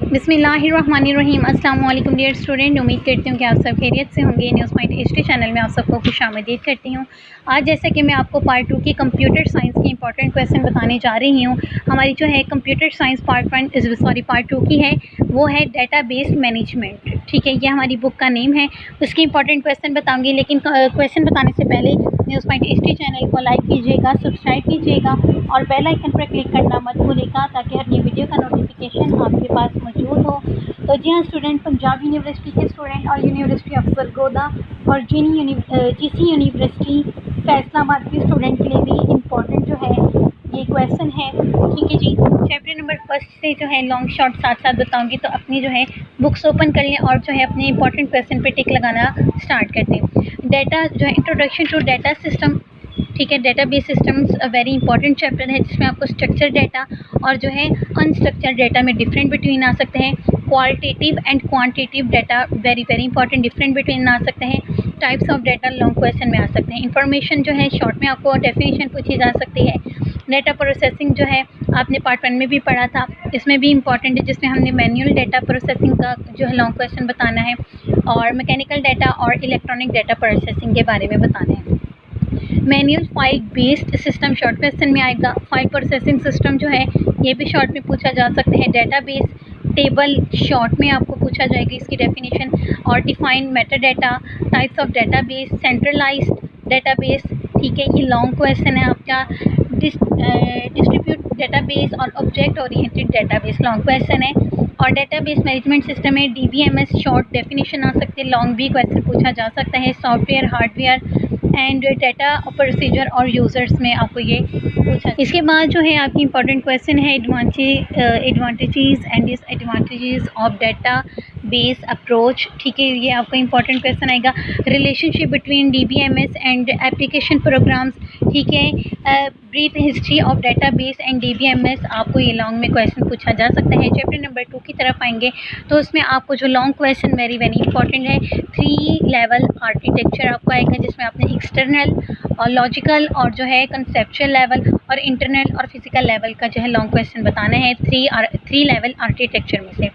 बिस्मिल्लाहिर्रहमानिर्रहीम। अस्सलाम वालेकुम डियर स्टूडेंट, उम्मीद करती हूँ कि आप सब खैरियत से होंगे। न्यूज़ पॉइंट हिस्ट्री चैनल में आप सबको खुशामदीद करती हूँ। आज जैसे कि मैं आपको पार्ट 2 की कंप्यूटर साइंस की इंपॉर्टेंट क्वेश्चन बताने जा रही हूँ। हमारी जो है कंप्यूटर साइंस पार्ट 2 की है, वो है डेटाबेस मैनेजमेंट। ठीक है, ये हमारी बुक का नेम है। उसकी इंपॉर्टेंट क्वेश्चन बताऊँगी, लेकिन क्वेश्चन बताने से पहले न्यूज़ पॉइंट हिस्ट्री चैनल को लाइक कीजिएगा, सब्सक्राइब कीजिएगा और बेल आइकन पर क्लिक करना मत भूलिएगा, ताकि हर नई वीडियो का नोटिफिकेशन आपके पास मौजूद हो। तो जी हाँ स्टूडेंट, पंजाब यूनिवर्सिटी के स्टूडेंट और यूनिवर्सिटी ऑफ सरगोदा और जीसी यूनिवर्सिटी फैसलाबाद के स्टूडेंट के लिए भी इम्पोर्टेंट जो है ये क्वेश्चन है। ठीक है जी, चैप्टर नंबर फर्स्ट से जो है लॉन्ग शॉर्ट साथ साथ बताऊंगी, तो अपनी जो है बुक्स ओपन कर लें और जो है अपने इंपॉर्टेंट क्वेश्चन पे टिक लगाना स्टार्ट कर दें। डाटा जो है इंट्रोडक्शन टू डाटा सिस्टम। ठीक है, database systems very important chapter है, जिसमें आपको स्ट्रक्चर डाटा और जो है अनस्ट्रक्चर्ड डाटा में डिफरेंट बिटवीन आ सकते हैं। Qualitative and quantitative data very important, different between आ सकते हैं। Types of data long question में आ सकते हैं। इंफॉर्मेशन जो है शॉर्ट में आपको डेफिनेशन पूछी जा सकती है। डाटा प्रोसेसिंग जो है आपने पार्ट 1 में भी पढ़ा था, इसमें भी इम्पॉर्टेंट है, जिसमें हमने मैनुअल डाटा प्रोसेसिंग का जो है लॉन्ग क्वेश्चन बताना है और मैकेनिकल डाटा और इलेक्ट्रॉनिक डाटा प्रोसेसिंग के बारे में बताना है। Manual file based system short question में आएगा। फाइल प्रोसेसिंग सिस्टम जो है ये भी शॉर्ट में पूछा जा सकते हैं। डेटाबेस टेबल शॉर्ट में आपको पूछा जाएगा इसकी डेफिनेशन और define metadata, types of database, centralised database. ठीक है, ये लॉन्ग क्वेश्चन है आपका। डिस्ट्रीब्यूट डेटाबेस और object oriented database long question है। और डेटाबेस मैनेजमेंट सिस्टम है DBMS, शॉर्ट डेफिनेशन आ सकती है। लॉन्ग भी क्वेश्चन पूछा जा सकता है। Software, hardware and data procedure और यूज़र्स में आपको ये पूछा। इसके बाद जो है आपकी इंपॉर्टेंट क्वेश्चन है advantages and disadvantages of data base approach. ठीक है, ये आपका इंपॉर्टेंट क्वेश्चन आएगा। Relationship between DBMS and application programs. ठीक है, brief history of database and DBMS, आपको ये लॉन्ग में क्वेश्चन पूछा जा सकता है। चैप्टर नंबर 2 की तरफ आएंगे तो उसमें आपको जो लॉन्ग क्वेश्चन वेरी इंपॉर्टेंट है, 3 लेवल आर्किटेक्चर आपको आएगा, जिसमें आपने एक्सटर्नल और लॉजिकल और जो है कंसेप्चुअल लेवल और इंटरनल और फिजिकल लेवल का जो है लॉन्ग क्वेश्चन बताना है 3 लेवल आर्किटेक्चर में से।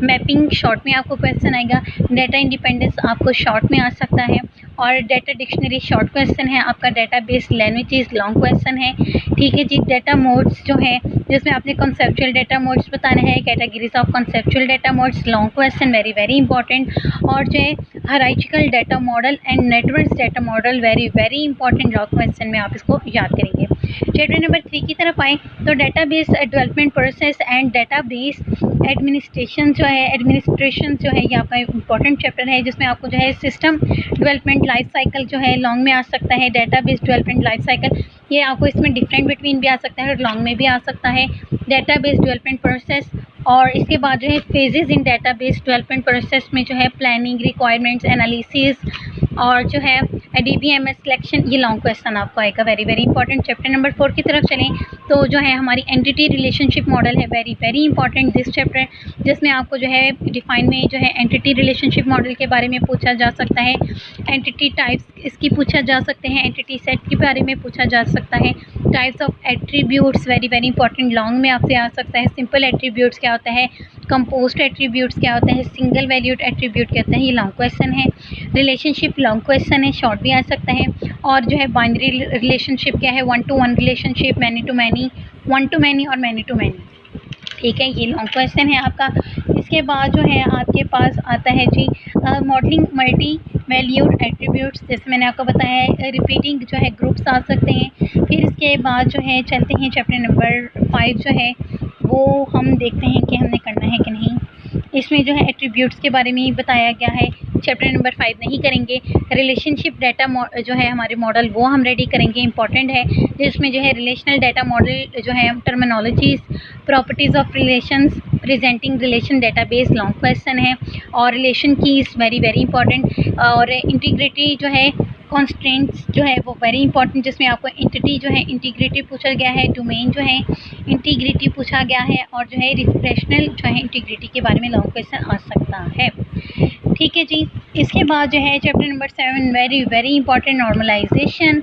मैपिंग शॉर्ट में आपको क्वेश्चन आएगा। डाटा इंडिपेंडेंस आपको शॉर्ट में आ सकता है और डाटा डिक्शनरी शॉर्ट क्वेश्चन है आपका। डेटाबेस लैंग्वेजेस लॉन्ग क्वेश्चन है। ठीक है जी, डाटा मोड्स जो है जिसमें आपने कॉन्सेप्चुअल डाटा मोड्स बताना है, categories of conceptual data modes long question very important. और जो है hierarchical data model and network data model very important long question में आप इसको याद करेंगे। चैप्टर नंबर 3 की तरफ आए तो database development process and database administration जो है ये आपका इंपॉर्टेंट चैप्टर है, जिसमें आपको जो है सिस्टम डेवलपमेंट लाइफ साइकिल जो है लॉन्ग में आ सकता है। डेटाबेस डेवलपमेंट लाइफ साइकिल ये आपको इसमें डिफरेंट बिटवीन भी आ सकता है और लॉन्ग में भी आ सकता है। डेटाबेस डेवलपमेंट प्रोसेस और इसके बाद जो है फेजेस इन डेटाबेस डेवलपमेंट प्रोसेस में जो है प्लानिंग, रिक्वायरमेंट्स एनालिसिस और जो है DBMS सिलेक्शन, ये लॉन्ग क्वेश्चन आपको आएगा वेरी इंपॉर्टेंट। चैप्टर नंबर 4 की तरफ चलें तो जो है हमारी एंटिटी रिलेशनशिप मॉडल है वेरी इंपॉर्टेंट दिस चैप्टर, जिसमें आपको जो है डिफाइन में जो है एंटिटी रिलेशनशिप मॉडल के बारे में पूछा जा सकता है। एंटिटी टाइप्स इसकी पूछा जा सकते हैं। एंटिटी सेट के बारे में पूछा जा सकता है। Types of attributes very important, long में आपसे आ सकता है। सिंपल एट्रीब्यूट्स क्या होता है, कंपोज्ड एट्रीब्यूट्स क्या होता है, सिंगल वैल्यूड एट्रीब्यूट क्या होता है, ये लॉन्ग क्वेश्चन है। रिलेशनशिप लॉन्ग क्वेश्चन है, शॉर्ट भी आ सकता है। और जो है बाइनरी रिलेशनशिप क्या है, 1 to 1 relationship, many to many, 1 to many और मैनी टू मैनी। ठीक है, ये लॉन्ग क्वेश्चन है आपका। इसके बाद जो है आपके पास आता है जी मॉडलिंग मल्टी वैल्यूड एट्रीब्यूट्स, जैसे मैंने आपको बताया है। रिपीटिंग जो है ग्रुप्स आ सकते हैं। फिर इसके बाद जो है चलते हैं चैप्टर नंबर 5 जो है वो हम देखते हैं कि हमने करना है कि नहीं। इसमें जो है एट्रीब्यूट्स के बारे में ही बताया गया है। चैप्टर नंबर 5 नहीं करेंगे। रिलेशनशिप डाटा जो है हमारे मॉडल वो हम रेडी करेंगे, इंपॉर्टेंट है, जिसमें जो है रिलेशनल डाटा मॉडल जो है terminologies, properties of relations, presenting relation database long question है। और रिलेशन कीज वेरी इंपॉर्टेंट। और इंटीग्रिटी जो है कॉन्स्ट्रेंट्स जो है वो वेरी इंपॉर्टेंट, जिसमें आपको एंटिटी जो है इंटीग्रिटी पूछा गया है। डोमेन जो है इंटीग्रिटी पूछा गया है। और जो है रिफ्रेशनल जो है इंटीग्रिटी के बारे में लॉन्ग क्वेश्चन आ सकता है। ठीक है जी, इसके बाद जो है chapter number 7 very important, normalization.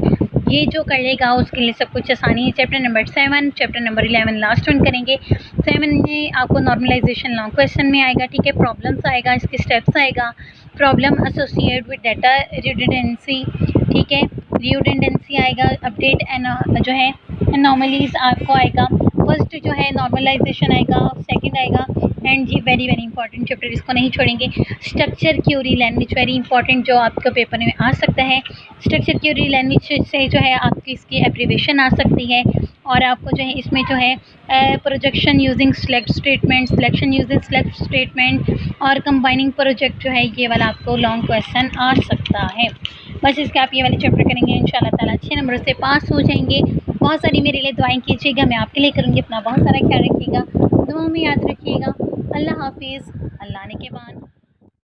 ये जो कर लेगा उसके लिए सब कुछ आसानी है। Chapter number 7, chapter number 11 last one करेंगे। 7 में आपको नॉर्मलाइजेशन लॉन्ग क्वेश्चन में आएगा, ठीक है, प्रॉब्लम्स आएगा, इसके स्टेप्स आएगा, problem associate with data redundancy, ठीक है, रिडंडेंसी आएगा, अपडेट एंड जो है एनॉमलीज आपको आएगा। फर्स्ट जो है नॉर्मलाइजेशन आएगा, सेकंड आएगा, एंड ये वेरी इंपॉर्टेंट चैप्टर, इसको नहीं छोड़ेंगे। Structure Curie language very important, जो आपके पेपर में आ सकता है। स्ट्रक्चर क्यूरी लैंग्वेज से जो है आपकी इसकी एब्रीवेशन आ सकती है, और आपको जो है इसमें जो है projection using select statement, selection using select statement और कंबाइनिंग प्रोजेक्ट जो है ये वाला आपको लॉन्ग क्वेश्चन आ सकता है। बस इसके आप ये वाले चैप्टर करेंगे, इंशाल्लाह ताला अच्छे नंबर से पास हो जाएंगे। बहुत सारी मेरे लिए दुआएं कीजिएगा, मैं आपके लिए करूँगी। अपना बहुत सारा ख्याल रखिएगा, दुआ में याद रखिएगा। अल्लाह हाफिज़, अल्लाह ने के बाद।